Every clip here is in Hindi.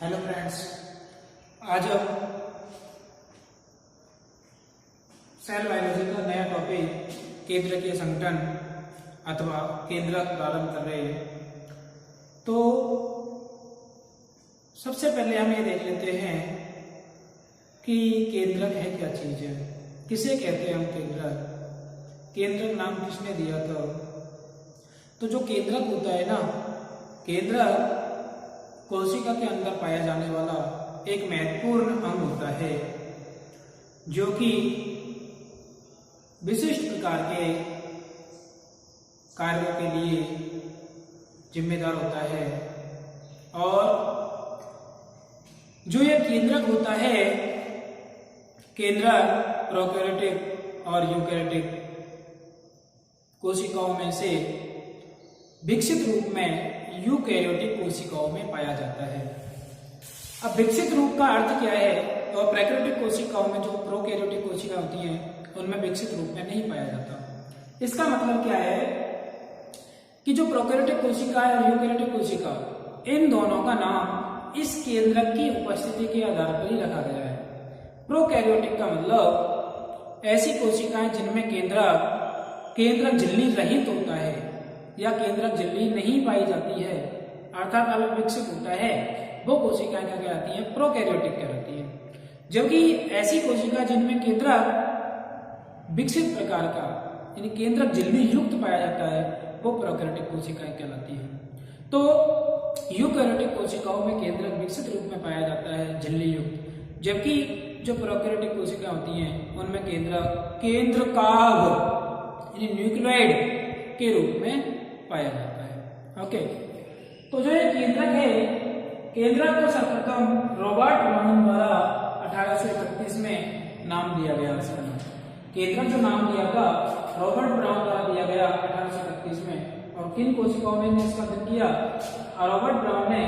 हेलो फ्रेंड्स, आज हम सेल बायोलॉजी का नया टॉपिक केंद्रकीय संगठन अथवा केंद्रक प्रारंभ कर रहे हैं। तो सबसे पहले हम ये देख लेते हैं कि केंद्रक है क्या चीज है, किसे कहते हैं हम केंद्रक, केंद्रक नाम किसने दिया था। तो जो केंद्रक होता है ना, केंद्रक कोशिका के अंदर पाया जाने वाला एक महत्वपूर्ण अंग होता है जो कि विशिष्ट प्रकार के कार्यों के लिए जिम्मेदार होता है। और जो यह केंद्रक होता है, केंद्रक प्रोकैरियोटिक और यूकैरियोटिक कोशिकाओं में से विकसित रूप में यूकैरियोटिक कोशिकाओं में पाया जाता है। अब विकसित रूप का अर्थ क्या है, तो प्रोकैरियोटिक कोशिकाओं में जो प्रोकैरियोटिक कोशिकाएं होती हैं उनमें विकसित रूप में नहीं पाया जाता। इसका मतलब क्या है कि जो प्रोकैरियोटिक कोशिका है और यूकैरियोटिक कोशिका, इन दोनों का नाम इस केंद्रक की उपस्थिति के आधार पर ही रखा गया है। प्रोकैरियोटिक का मतलब ऐसी कोशिकाएं जिनमें केंद्रक झिल्ली रहित होता है या केंद्रक झिल्ली नहीं पाई जाती है, अर्थात अलग विकसित होता है, वो कोशिकाएं क्या कहलाती हैं, प्रोकैरियोटिक कहलाती हैं। जबकि ऐसी कोशिका जिनमें केंद्रक विकसित प्रकार का यानी केंद्रक झिल्ली युक्त पाया जाता है, वो प्रोकैरियोटिक कोशिकाएं कहलाती हैं। तो यूकैरियोटिक कोशिकाओं में केंद्रक विकसित रूप में पाया जाता है, झिल्ली युक्त, जबकि जो प्रोकैरियोटिक कोशिकाएं होती हैं उनमें केंद्रकाभ यानी न्यूक्लियोइड के रूप में पाया जाता है। ओके, तो जो ये केंद्रक है, केंद्रक को सर्वप्रथम रॉबर्ट ब्राउन द्वारा 1831 में नाम दिया गया। इसका नाम केंद्रक जो नाम दिया था रॉबर्ट ब्राउन द्वारा दिया गया 1831 में। और किन कोशिकाओं में इसका अध्ययन किया, रॉबर्ट ब्राउन ने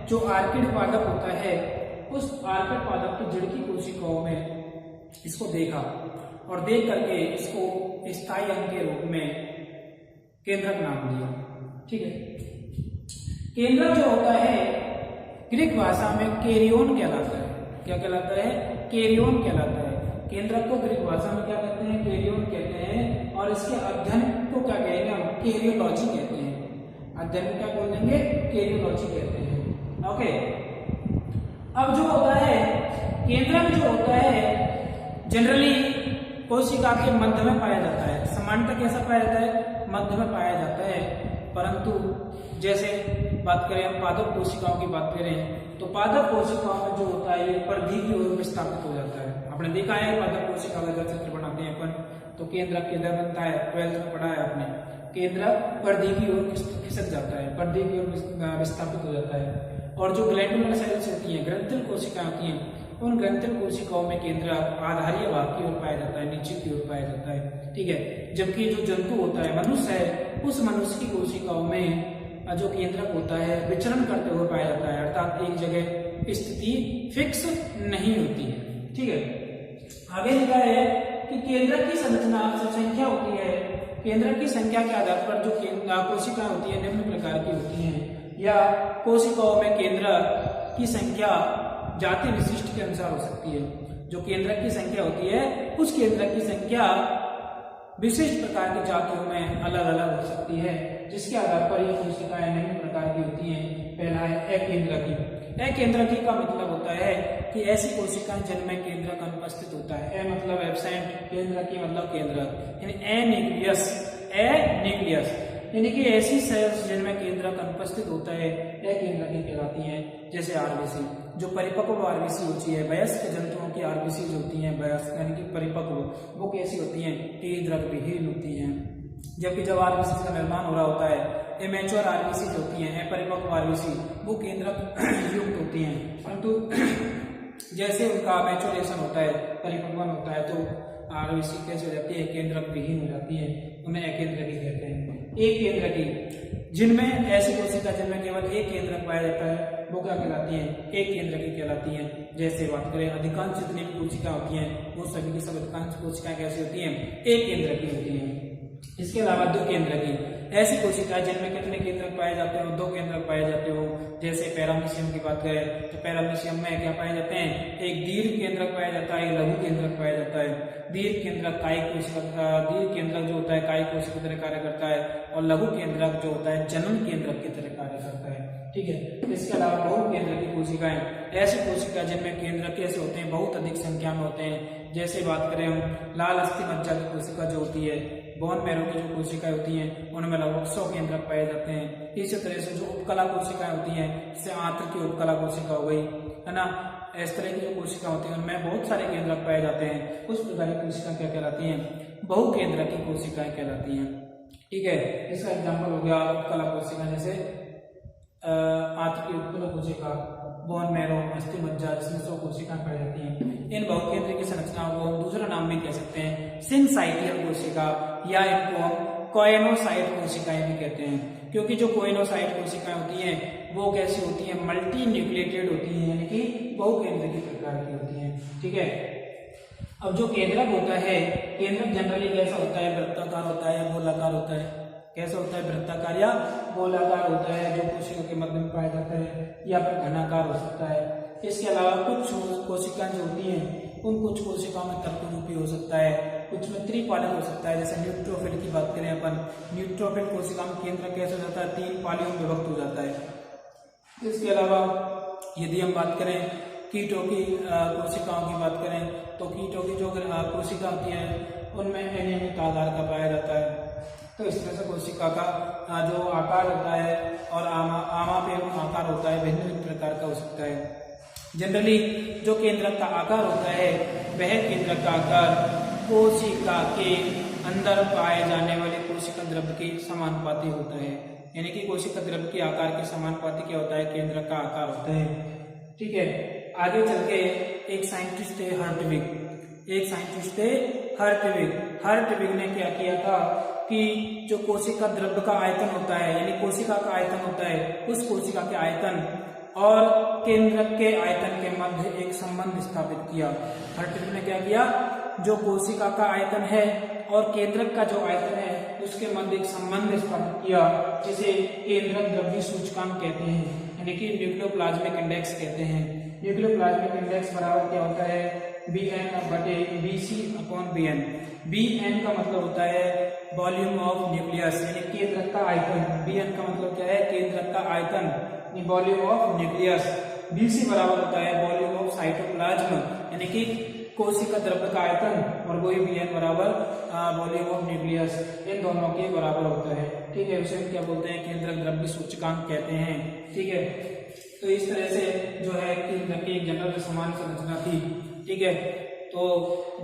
जो आर्किड पादप होता है उस आर्किड पादप की जड़ की कोशिकाओं में इसको देखा और देख करके इसको स्थायी अंग के रूप में केंद्रक नाम दिया। ठीक है, केंद्रक जो होता है ग्रीक भाषा में कैरियोन कहलाता है। क्या कहलाता है, कैरियोन कहलाता है। केंद्रक को ग्रीक भाषा में क्या कहते हैं, कैरियोन कहते हैं। और इसके अध्ययन को क्या कहेंगे हम, कैरियोलॉजी कहते हैं। अध्ययन को क्या बोल देंगे, कैरियोलॉजी कहते हैं। ओके, अब जो होता है केंद्रक जो होता है जनरली कोशिका के मध्य में पाया जाता है। सामान्यतः कैसा पाया जाता है, मध्य में पाया जाता है। परंतु जैसे बात करें हम पादप कोशिकाओं की बात करें, तो पादप कोशिकाओं में जो होता है ये परिधि की ओर विस्थापित हो जाता है। आपने देखा है पादप कोशिका का जब चित्र बनाते हैं अपन, तो केंद्रक किधर बनता है, 12th में पढ़ा है आपने। केंद्रक परिधि की ओर खिसक जाता है, परिधि की ओर विस्थापित हो जाता है। और जो ग्लैंडुलर सेल्स होती हैं, ग्रंथिल कोशिकाएं होती हैं, उन ग्रंथिल कोशिकाओं में केंद्रक आधारीय भाग की ओर पाया जाता है, नीचे की ओर पाया जाता है। ठीक है, जबकि जो जंतु होता है, मनुष्य है, उस मनुष्य की कोशिकाओं में जो केंद्रक होता है विचरण करते हुए पाया जाता है, अर्थात एक जगह स्थिति फिक्स नहीं होती है। ठीक है, आगे लिखा है कि केंद्रक की संरचना जो संख्या होती है, केंद्रक की संख्या के आधार पर जो कोशिकाएं होती है निम्न प्रकार की होती हैं, या कोशिकाओं में केंद्रक की संख्या जाति विशिष्ट के अनुसार हो सकती है। जो केंद्रक की संख्या होती है उस केंद्रक की संख्या विशिष्ट प्रकार की जातियों में अलग अलग हो सकती है, जिसके आधार पर ये कोशिकाएं निम्न प्रकार की होती हैं। पहला है अकेंद्रकी। अकेंद्रकी का मतलब होता है कि ऐसी कोशिकाएं जिनमें केंद्रक अनुपस्थित होता है। ए मतलब एब्सेंट, केंद्रकी मतलब केंद्रक, यानी एन्यूक्लियस यानी कि ऐसी सेल्स जिनमें केंद्रक अनुपस्थित होता है अकेंद्रकी कहलाती हैं। जैसे आरबीसी, जो परिपक्व आरबीसी होती है, वयस्क जंतुओं की आरबीसी होती हैं, वयस्क यानी कि परिपक्व, वो कैसी होती हैं, केंद्रक विहीन होती हैं। जबकि जब आरबीसी का निर्माण हो रहा होता है, इमेच्योर आरबीसी होती हैं, परिपक्व आरबीसी, वो केंद्रक युक्त होती हैं। परंतु जैसे उनका मैच्योरेशन होता है, परिपक्वन होता है, तो आरबीसी कैसे हो जाती है, केंद्रक विहीन हो जाती है, उन्हें अकेंद्रकी कहते हैं। एक केंद्रकी, जिनमें ऐसी कोशिका जिनमें केवल एक केंद्रक पाया जाता है, वो क्या कहलाती हैं, एक केंद्रकी कहलाती हैं। जैसे बात करें अधिकांश जितनी भी कोशिका होती हैं वो सभी की सब अधिकांश कोशिकाएं कैसी होती हैं, एक केंद्रकी होती हैं। इसके अलावा दो केंद्रकी, ऐसी कोशिकाएं जिनमें कितने केंद्रक पाए जाते हो, 2 केंद्रक पाए जाते हो। जैसे पैरामीशियम की बात करें तो पैरामीशियम में क्या पाए जाते हैं, एक दीर्घ केंद्रक पाया जाता है, एक लघु केंद्रक पाया जाता है। दीर्घ केंद्रक कायिक कोशिका, दीर्घ केंद्रक जो होता है कायिक कोशिका की तरह कार्य करता है, और लघु केंद्रक जो होता है जनन केंद्रक की तरह कार्य करता है। ठीक है, इसके अलावा बहु केंद्रक की कोशिकाएं, ऐसी कोशिका जिनमें केंद्रक कैसे होते हैं, बहुत अधिक संख्या में होते हैं। जैसे बात करें हम लाल अस्थि मज्जा की कोशिका जो होती है, बोन मैरो की जो कोशिकाएं होती हैं उनमें लगभग 100 केंद्रक पाए जाते हैं। इसी तरह से जो उपकला कोशिकाएं होती हैं, जैसे आंत्र की उपकला कोशिका हो गई, है ना, इस तरह की जो कोशिका होती है उनमें बहुत सारे केंद्रक पाए जाते हैं। उस प्रकार की कोशिका क्या कहलाती हैं, बहु केंद्रक की कोशिकाएं कहलाती हैं। ठीक है, इसका एग्जाम्पल हो गया उपकला कोशिका, जैसे आंत्र की उपकला कोशिका, बोन मैरो, अस्थि मज्जा, जिसमें 100 कोशिकाएं पाई जाती हैं। इन बहुकेंद्रीय की संरचनाओं को हम दूसरा नाम भी कह सकते हैं सिनसाइटियल कोशिका, या इनको हम कोएनोसाइट कोशिकाएं भी कहते हैं। क्योंकि जो कोएनोसाइट कोशिकाएं होती हैं वो कैसी होती हैं, मल्टी न्यूक्लिएटेड होती हैं, यानी कि बहुकेंद्रीय की प्रकार की होती हैं। ठीक है, अब जो केंद्रक होता है, केंद्रक जनरली कैसा होता है, वृत्ताकार होता है या गोलाकार होता है। कैसा होता है, वृत्ताकार या गोलाकार होता है, जो कोशिका के मध्य में पाया जाता है, या फिर घनाकार हो सकता है। इसके अलावा कुछ कोशिकाएं जो होती हैं उन कुछ कोशिकाओं में तर्करूपी हो सकता है, कुछ में त्रिपालिक हो सकता है। जैसे न्यूट्रोफिल की बात करें अपन, न्यूट्रोफिल कोशिका में केंद्र कैसे हो जाता है, 3 पालियों में विभक्त हो जाता है। इसके अलावा यदि हम बात करें कीटों की कोशिकाओं की बात करें तो कीटों की जो कोशिका होती है उनमें अनियमित आकार का पाया जाता है। तो इस तरह से कोशिका का जो आकार होता है और आमापेय आकार होता है भिन्न भिन्न प्रकार का हो सकता है। जनरली जो केंद्रक का आकार होता है वह केंद्रक का आकार कोशिका के अंदर पाए जाने वाले कोशिका द्रव्य के समानुपाती होता है। यानी कि कोशिका द्रव्य के आकार के समानुपाती क्या होता है, केंद्रक का आकार होता है। ठीक है, आगे चल के एक साइंटिस्ट थे हर्टविग, हर्टविग ने क्या किया था कि जो कोशिका द्रव्य का आयतन होता है, यानी कोशिका का आयतन होता है, उस कोशिका के आयतन और केंद्रक के आयतन के मध्य एक संबंध स्थापित किया। हर्टविग ने क्या किया, जो कोशिका का आयतन है और केंद्रक का जो आयतन है उसके मध्य एक संबंध स्थापित किया, जिसे केंद्रक द्रव्य सूचकांक कहते हैं, यानी कि न्यूक्लियोप्लाज्मिक इंडेक्स कहते हैं। न्यूक्लियोप्लाज्मिक इंडेक्स बराबर क्या होता है, Bn/Bc/Bn। Bn का मतलब होता है वॉल्यूम ऑफ न्यूक्लियस, यानी केंद्रक का आयतन। Bn का मतलब क्या है, केंद्रक का आयतन, वॉल्यूम ऑफ न्यूक्लियस। Bc बराबर होता है वॉल्यूम ऑफ साइटोप्लाज्म, यानी कि कोशिका द्रव्य का आयतन, और वही Bn बराबर वॉल्यूम ऑफ न्यूक्लियस, इन दोनों के बराबर होता है। ठीक है, उसे हम क्या बोलते हैं, केंद्रक द्रव्य सूचकांक कहते हैं। ठीक है, तो इस तरह से जो है केंद्रक की एक जनरल समान संरचना थी। ठीक है, तो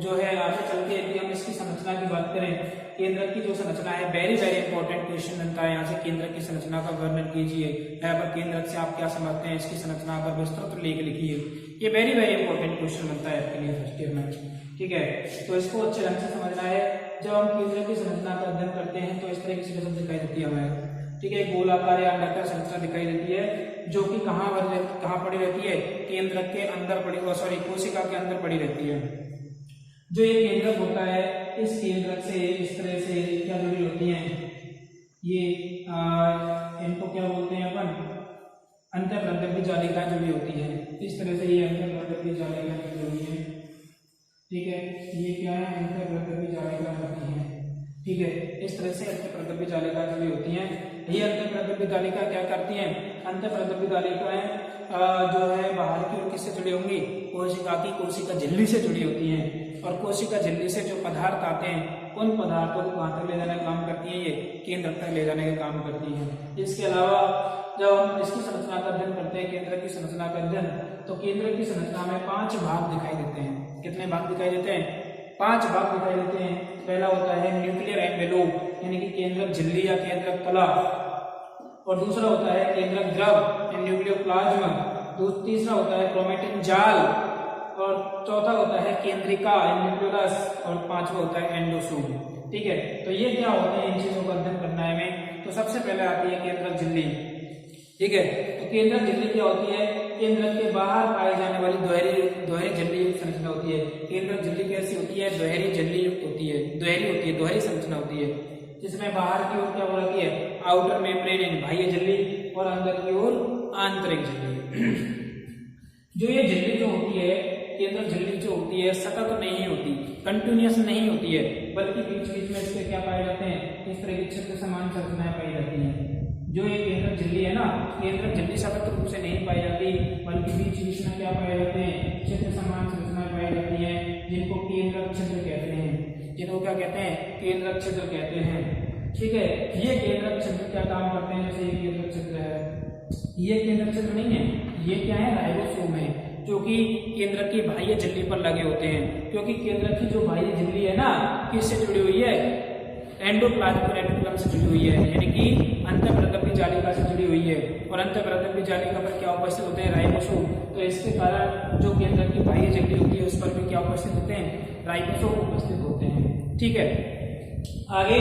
जो है आगे चल के यदि हम इसकी संरचना की बात करें, केंद्रक की जो संरचना है, वेरी वेरी इंपॉर्टेंट क्वेश्चन बनता है यहाँ से, केंद्रक की संरचना का वर्णन कीजिए। यहाँ पर केंद्रक से आप क्या समझते हैं, इसकी संरचना पर विस्तृत लेख लिखिए। ये वेरी वेरी इंपॉर्टेंट क्वेश्चन बनता है आपके लिए फर्स्ट ईयर में। ठीक है, तो इसको अच्छे ढंग से समझना है। जब हम केंद्रक की संरचना का अध्ययन करते हैं तो इस तरह की संरचना दिखाई देती है हमें। ठीक है, गोलाकार या अंडाकार संरचना दिखाई देती है, जो कि कहाँ पड़ी रहती है, केंद्रक के अंदर कोशिका के अंदर पड़ी रहती है। जो ये केंद्रक होता है, इस केंद्रक से इस तरह से क्या जुड़ी होती हैं, ये इनको क्या बोलते हैं अपन, अंतःप्रद्रव्य जालिकाएं जुड़ी होती है। इस तरह से ये अंतःप्रद्रव्य जालिकाएं जुड़ी हुई है। ठीक है, ये क्या है, अंतःप्रद्रव्य जालिकाएं होती हैं। ठीक है, इस तरह से अंतःप्रद्रव्य जालिकाएं जुड़ी होती हैं। ये अंतःप्रद्रव्य जालिका क्या करती हैं, अंतःप्रद्रव्य जालिकाएं जो है बाहर की ओर किससे जुड़ी होंगी, कोशिका झिल्ली से जुड़ी होती हैं। और कोशिका झिल्ली से जो पदार्थ आते हैं उन पदार्थों को कहाँ तक ले जाने का काम करती है, ये केंद्रक तक ले जाने का काम करती है। इसके अलावा जब हम इसकी संरचना का अध्ययन करते हैं, केंद्रक की संरचना का अध्ययन, तो केंद्रक की संरचना में 5 भाग दिखाई देते हैं। कितने भाग दिखाई देते हैं, 5 भाग दिखाई देते हैं। पहला होता है न्यूक्लियर एनवेलोप, यानी कि केंद्रक झिल्ली या केंद्रक तला, और दूसरा होता है केंद्रक द्रव न्यूक्लियोप्लाज्म, तीसरा होता है क्रोमेटिन जाल, और चौथा होता है केंद्रिका न्यूक्लियस, और पांचवा होता है एंडोसोम। ठीक है, तो ये क्या होते हैं, इन चीजों का अध्ययन करना है हमें। तो सबसे पहले आती है केंद्रक झिल्ली। ठीक है, तो केंद्रक झिल्ली क्या होती है, केंद्रक के बाहर पाई जाने वाली दोहरी झिल्ली युक्त संरचना होती है। केंद्रक झिल्ली कैसी होती है, दोहरी झिल्ली युक्त होती है, दोहरी संरचना होती है। जिसमें बाहर की ओर क्या हो रखी है, आउटर मेम्ब्रेन यानी बाह्य झिल्ली, और अंदर की ओर आंतरिक झिल्ली। जो ये झिल्ली जो होती है, केंद्रक झिल्ली जो होती है, सतत नहीं होती, कंटिन्यूअस नहीं होती है, बल्कि बीच बीच में इसके क्या पाए जाते हैं, इस तरह की छिद्र समान संरचनाएं पाई जाती हैं। जो ये केंद्रक झिल्ली है ना, केंद्रक झिल्ली सतत रूप से नहीं पाई जाती, बल्कि बीच बीच में क्या पाए जाते हैं, छिद्र समान संरचनाएं पाई जाती हैं, जिनको केंद्रक छिद्र कहते हैं, जिनको क्या कहते हैं, केंद्रक छिद्र कहते हैं। ठीक है, ये केंद्रक छिद्र क्या काम करते हैं, जैसे ये केंद्रक छिद्र है, ये केंद्रक छिद्र नहीं है, ये क्या है, राइबोसोम है, जो कि केंद्रक की बाह्य झिल्ली पर लगे होते हैं। क्योंकि केंद्रक की जो बाह्य झिल्ली है ना, किससे जुड़ी हुई है, एंडोप्लाज्मिक रेटिकुलम से जुड़ी हुई है, यानी कि अंतःवर्धक जालिका से जुड़ी हुई है, और अंतःवर्धक जालिका पर क्या उपस्थित होते हैं, राइबोसोम। तो इसके कारण जो केंद्रक की बाह्य झिल्ली होती है, उस पर भी क्या उपस्थित होते हैं, राइबोसोम उपस्थित होते हैं। ठीक है, आगे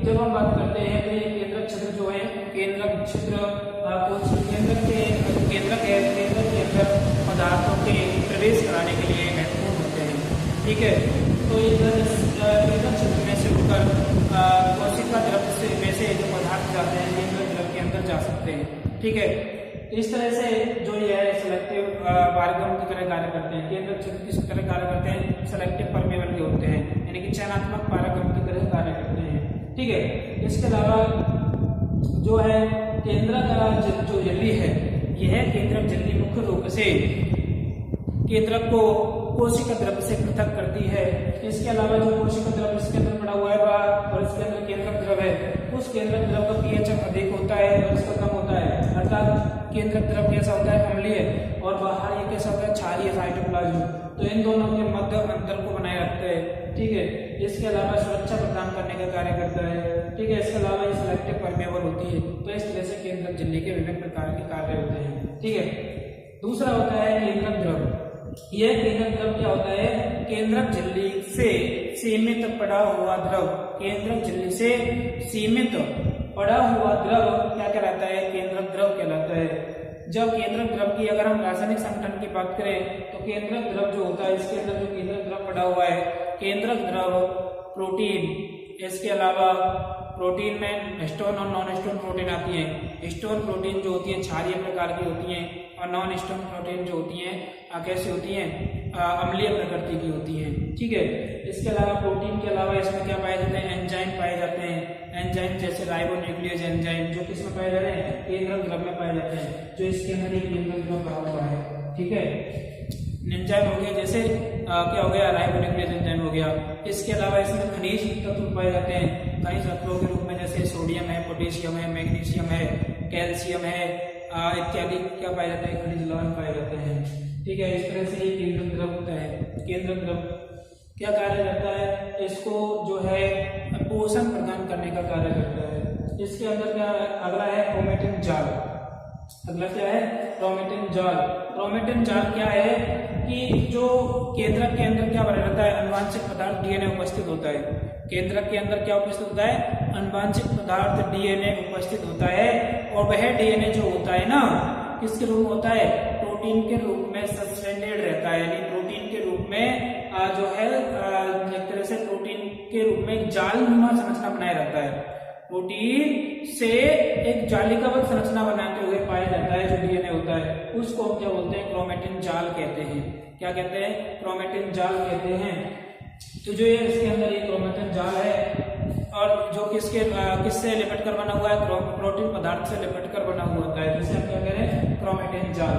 जब हम बात करते हैं तो ये केंद्रक छिद्र जो है, केंद्रक छिद्र केंद्रक के अंदर पदार्थों के प्रवेश कराने के लिए महत्वपूर्ण होते हैं। ठीक है, तो ये केंद्रक छिद्र में से होकर कोशिका द्रव्य में से जो पदार्थ जाते हैं, केंद्रक द्रव्य के अंदर जा सकते हैं। ठीक है, इस तरह से जो ये है सिलेक्टिव पारगम की तरह कार्य करते हैं। केंद्रक छिद्र किस तरह कार्य करते हैं, सिलेक्टिव परमेबल के होते हैं, यानी कि चयनात्मक पारगम की तरह कार्य करते हैं। ठीक है, इसके अलावा जो है केंद्रक जो झिल्ली है, यह केंद्रक झिल्ली मुख्य रूप से केंद्रक को कोशिका द्रव्य से पृथक करती है। इसके अलावा जो कोशिका द्रव्य इसके अंदर पड़ा हुआ है और इसके अंदर केंद्रक द्रव है, उस केंद्रक द्रव का पीएच अधिक होता है और इसका कम होता है, अर्थात केंद्रक द्रव कैसा होता है, अम्लीय, और बाहर ये कैसा होता है, क्षारीय साइटोप्लाज्म। तो इन दोनों के मध्य अंतर को बनाए रखते हैं। ठीक है, इसके अलावा सुरक्षा प्रदान करने का कार्य करता है। ठीक है, इसके अलावा ये सिलेक्टिव परमेबल होती है। तो इस तरह से केंद्रक झिल्ली के विभिन्न प्रकार के कार्य होते हैं। ठीक है, दूसरा होता है केंद्रक द्रव। यह केंद्रक द्रव क्या होता है, केंद्रक झिल्ली से सीमित पड़ा हुआ द्रव, केंद्रक झिल्ली से सीमित पड़ा हुआ द्रव क्या कहलाता है, केंद्रक द्रव कहलाता है। जब केंद्रक द्रव की अगर हम रासायनिक संगठन की बात करें, तो केंद्रक द्रव जो होता है, इसके अंदर जो केंद्रक द्रव पड़ा हुआ है, केंद्रक द्रव प्रोटीन, इसके अलावा प्रोटीन में हिस्टोन और नॉन हिस्टोन प्रोटीन आती है। हिस्टोन प्रोटीन जो होती है क्षारीय प्रकार की होती हैं, और नॉन हिस्टोन प्रोटीन जो होती हैं कैसी होती हैं, अम्लीय प्रकृति की होती हैं। ठीक है, इसके अलावा प्रोटीन के अलावा इसमें क्या पाए जाते हैं, एंजाइम पाए जाते हैं। एंजाइम जैसे राइबोन्यूक्लियस एंजाइम, जो किसमें पाए जा रहे हैं, केंद्रक द्रव में पाए जाते हैं, जो इसके अंदर एक केंद्रक द्रव भरा हुआ है। ठीक है, एंजाइम हो गया, जैसे क्या हो गया, राइबोन्यूक्लियस एंजाइम हो गया। इसके अलावा इसमें खनिज तत्व पाए जाते हैं, खनिज तत्वों के रूप में जैसे सोडियम है, पोटेशियम है, मैग्नीशियम है, कैल्शियम है इत्यादि क्या पाए जाते हैं, खनिज लवण पाए जाते हैं। ठीक है, इस तरह से ये केंद्रक द्रव होता है। केंद्रक द्रव क्या कार्य करता है, इसको जो है पोषण प्रदान करने का कार्य करता है। इसके अंदर क्या अगला है, क्रोमेटिन जाल। अगला क्या है, क्रोमेटिन जाल। क्रोमेटिन जाल क्या है कि जो केंद्रक के अंदर क्या बना रहता है, अनुवांशिक पदार्थ डीएनए उपस्थित होता है। केंद्रक के अंदर क्या उपस्थित होता है, अनुवांशिक पदार्थ डीएनए उपस्थित होता है, और वह डीएनए जो होता है ना, किसके रूप में होता है, प्रोटीन के रूप में सस्पेंडेड रहता है, यानी प्रोटीन के रूप में जो है एक तरह से प्रोटीन के रूप में एक जालनुमा संरचना बनाए रहता है। प्रोटीन से एक जालिकाबद्ध संरचना बनाते हुए पाया जाता है, जो डीएनए होता है, उसको क्या बोलते हैं, क्रोमेटिन जाल कहते हैं। क्या कहते हैं, क्रोमेटिन जाल कहते हैं। तो जो ये इसके अंदर ये क्रोमेटिन जाल है, और जो किससे लिपट कर बना हुआ है, प्रोटीन पदार्थ से लिपट कर बना हुआ होता है, जिसे हम क्या कह रहे हैं, क्रोमेटिन जाल।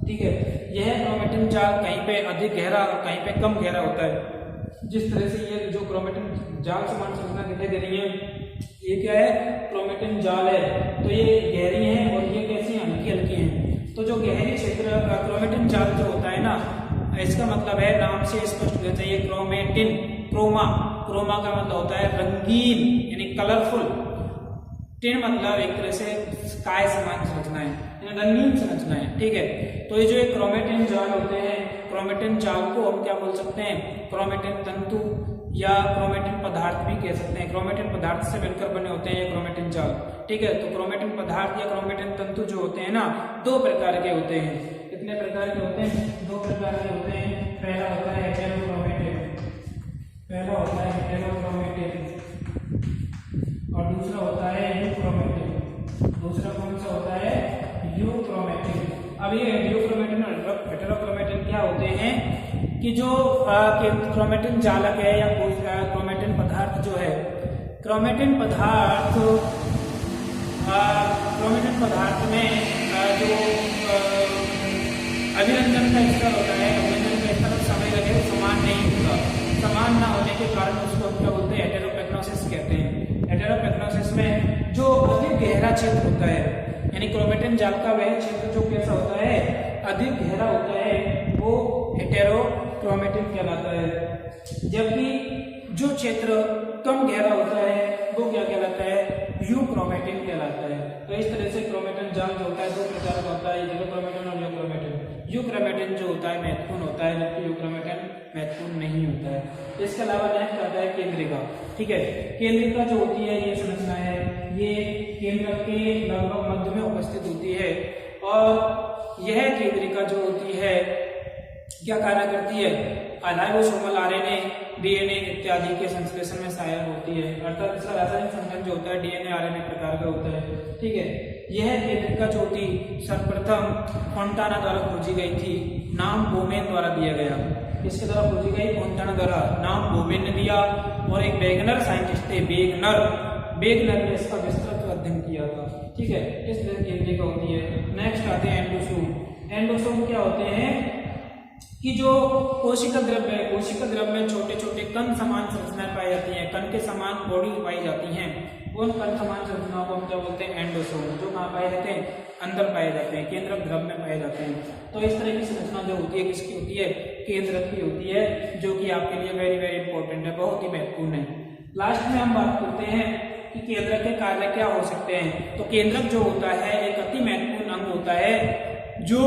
ठीक है, यह क्रोमेटिन जाल कहीं पे अधिक गहरा और कहीं पे कम गहरा होता है। जिस तरह से ये जो क्रोमेटिन जाल समान संरचना दिखाई दे रही है, ये क्या है, क्रोमेटिन जाल है। तो ये गहरी है और ये कैसी हैं, हल्की हल्की हैं। तो जो गहरी क्षेत्र क्रोमेटिन जाल जो होता है ना, इसका मतलब है, नाम से स्पष्ट होना चाहिए, क्रोमेटिन, क्रोमा, क्रोमा का मतलब होता है रंगीन, यानी कलरफुल। टिन मतलब एक तरह से स्काई समान संरचनाएं, रंगीन संरचनाएं। ठीक है, तो ये जो क्रोमेटिन जाल होते हैं, क्रोमेटिन जाल को हम क्या बोल सकते हैं, क्रोमेटिन तंतु या क्रोमेटिन पदार्थ भी कह सकते हैं। क्रोमेटिन पदार्थ से मिलकर बने होते हैं ये क्रोमेटिन जाल। ठीक है, तो क्रोमेटिन पदार्थ या क्रोमेटिन तंतु जो होते हैं ना, दो प्रकार के होते हैं। कितने प्रकार के होते हैं, दो प्रकार के होते हैं। पहला होता है हेटेरोक्रोमेटिन, पहला होता है हेटेरोक्रोमेटिन, दूसरा होता है यूक्रोमेटिन। दूसरा कौन सा होता है? यूक्रोमेटिन। अब ये यूक्रोमेटिन और हेटेरोक्रोमेटिन क्या होते हैं कि जो क्रोमेटिन जालक है या क्रोमेटिन पदार्थ जो है, क्रोमेटिन पदार्थ में जो अभिरंजन का स्तर होता है, अभिरंजन का स्तर समय लगे समान नहीं होगा। समान ना होने के कारण उसको हम क्या बोलते हैं? हेटेरोपेग्नोसिस कहते हैं। हेटेरोपेग्नोसिस में जो अधिक गहरा क्षेत्र होता है, यानी क्रोमेटिन जाल का वह क्षेत्र जो कैसा होता है? अधिक गहरा होता है, वो हेटेरोक्रोमेटिन कहलाता है। जबकि जो क्षेत्र कम गहरा होता है वो क्या कहलाता है? यूक्रोमेटिन कहलाता है। तो इस तरह से क्रोमेटिन जाल जो होता है दो प्रकार का होता है, हेटेरोक्रोमेटिन और यूक्रोमेटिन। यूक्रोमेटिन जो होता है महत्वपूर्ण होता है, जबकि यूक्रोमेटिन महत्वपूर्ण नहीं होता है। इसके अलावा नेक्स्ट आता है केंद्रिका। ठीक है, केंद्रिका जो होती है ये समझना है, ये केंद्र के लगभग मध्य में उपस्थित होती है और यह केंद्रिका जो होती है क्या कार्य करती है? राइबोसोमल आरएनए, डीएनए इत्यादि के संश्लेषण में सहायक होती है। अर्थात इसका रासायनिक संगठन जो होता है डीएनए आरएनए प्रकार का होता है। ठीक है, यह केंद्रिका जो थी सर्वप्रथम फोंटाना द्वारा खोजी गई थी, नाम बोमेन द्वारा दिया गया। किसके द्वारा खोजी गई? फोंटाना द्वारा, नाम बोमेन ने दिया। और एक वेगनर साइंटिस्ट थे, वेगनर ने इसका विस्तृत अध्ययन किया था। ठीक है, इस तरह की केंद्रिका होती है। नेक्स्ट आते हैं एंडोसोम। एंडोसोम क्या होते हैं कि जो कोशिका द्रव्य है, कोशिका द्रव्य में छोटे छोटे कण समान संरचनाएं पाई जाती हैं, कण के समान बॉडी पाई जाती हैं। उन कण समान संरचनाओं को हम क्या बोलते हैं? एंडोसोम। जो कहाँ पाए जाते हैं? अंदर पाए जाते हैं, केंद्रक द्रव्य में पाए जाते हैं। तो इस तरह की संरचना जो होती है किसकी होती है? केंद्रक की होती है, जो कि आपके लिए वेरी वेरी इंपॉर्टेंट है, बहुत ही महत्वपूर्ण है। लास्ट में हम बात करते हैं कि केंद्रक के कार्य क्या हो सकते हैं। तो केंद्रक जो होता है एक अति महत्वपूर्ण अंग होता है जो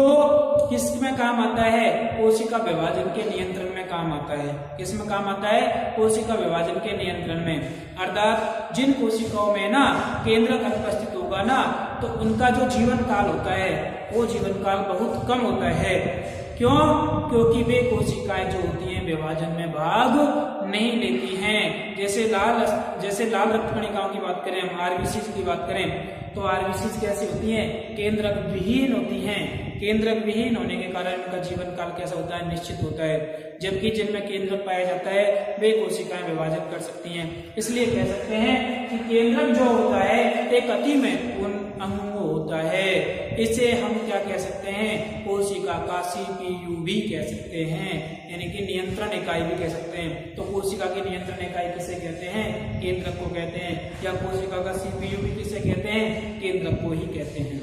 किस में काम आता है? कोशिका विभाजन के नियंत्रण में काम आता है। किस में काम आता है? कोशिका विभाजन के नियंत्रण में। अर्थात जिन कोशिकाओं में ना केंद्रक अनुपस्थित होगा ना, तो उनका जो जीवन काल होता है वो जीवन काल बहुत कम होता है। क्यों? क्योंकि वे कोशिकाएं जो होती हैं विभाजन में भाग नहीं लेती हैं। जैसे लाल रक्त कणिकाओं की बात करें, हम आरबीसी की बात करें, तो आरबीसी कैसी होती हैं? केंद्रक विहीन होती हैं। केंद्रक विहीन होने के कारण उनका जीवन काल कैसा होता है? निश्चित होता है। जबकि जिनमें केंद्रक पाया जाता है वे कोशिकाएं विभाजन कर सकती हैं। इसलिए कह सकते हैं कि केंद्रक जो होता है एक अति महत्वपूर्ण अंग होता है। इसे हम क्या कह सकते हैं? कोशिका का सीपीयू भी कह सकते हैं, यानी कि नियंत्रण इकाई भी कह सकते हैं। तो कोशिका की नियंत्रण इकाई किसे कहते हैं? केंद्रक को कहते हैं। या कोशिका का सीपीयू भी किसे कहते हैं? केंद्रक को ही कहते हैं।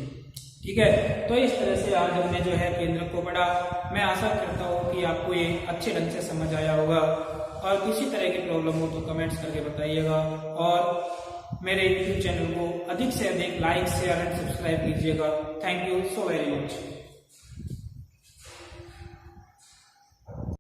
ठीक है, तो इस तरह से आज हमने जो है केंद्रक को पढ़ा। मैं आशा करता हूँ कि आपको ये अच्छे ढंग से समझ आया होगा। और किसी तरह की प्रॉब्लम हो तो कमेंट्स करके बताइएगा। और मेरे YouTube चैनल को अधिक से अधिक लाइक, शेयर एंड सब्सक्राइब कीजिएगा। Thank you so very much.